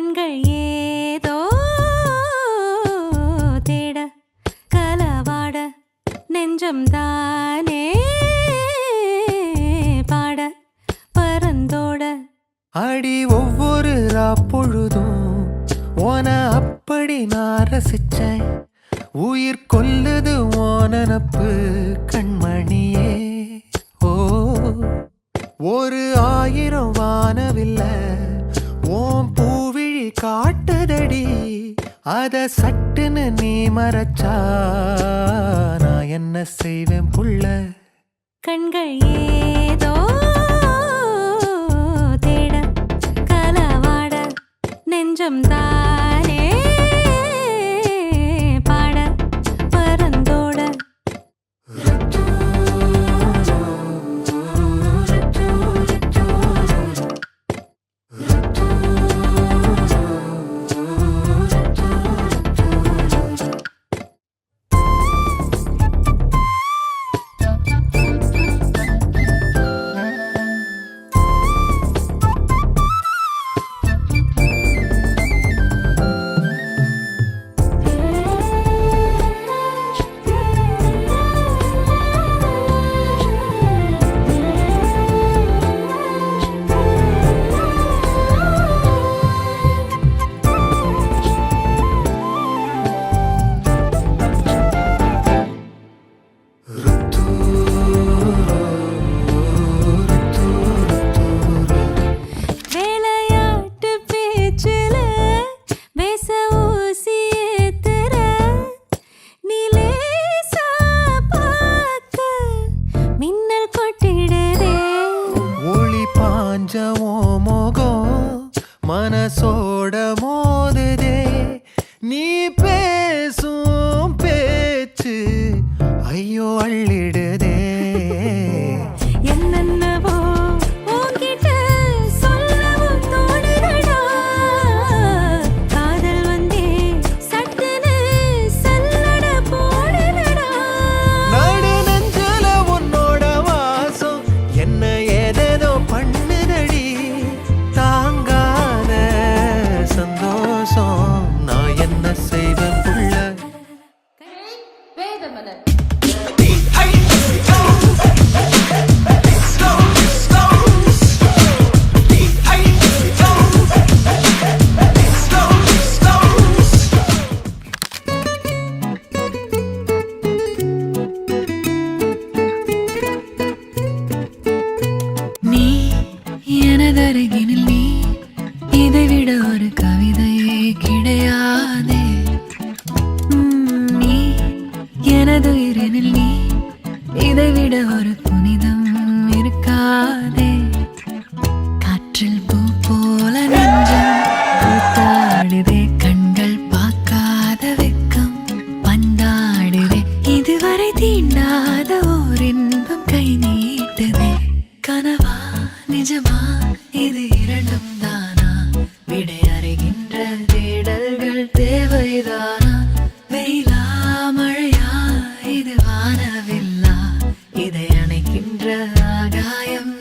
கண்கள் ஏதோ தேட கலவாட நெஞ்சம் தானே பாட பரந்தோட அடி ஒவ்வொரு பொழுதும் ஓன அப்படி நான் ரசிச்சேன். உயிர் கொல்லுது ஓனப்பு கண்மணியே. ஓ ஒரு 1000 வானவில்ல ஓம் பூவிழி காட்டுதடி. அத சட்டுன்னு நீ மறைச்சா நான் என்ன செய்வேன் புள்ள. கண்கள் ஏதோ தேட கலவாட நெஞ்சம் தானே பாட பரந்தோட மனசோட மோதுதே நீ பேசும் பேச்சு ஐயோ அள்ளிடுதே. என்னென்னவோ உன்கிட்ட சொல்லவும் தோணுதடா. காதல் வந்தே சட்டுன்னு சல்லட போடுதடா. நடு நெஞ்சில உன்னோட வாசம் என்ன ஏதேதோ பண்ணுதடி. தாங்காத சந்தோஷம் நான் என்ன செய்வேன் புள்ள. நீ எனதருகினில் நீ இதைவிட ஒரு கவிதையே கிடையாதே. நீ எனதுயிரினில் நீ இதைவிட ஒரு புனிதம் இருக்காதே. காற்றில் பூ போல நெஞ்சம் கூத்தாடுதே. கண்கள் பார்க்காத வெக்கம் பந்தாடுதே. இதுவரை தீண்டாத ஓர் இன்பம் கை நீட்டுதே. கனவா நிஜமா இது இரண்டும் தானா? விடை அறிகின்ற தேடல்கள் தேவைதானா? வெயிலா மழையா இது வானவில்லா? இதை அணைக்கின்ற ஆகாயம்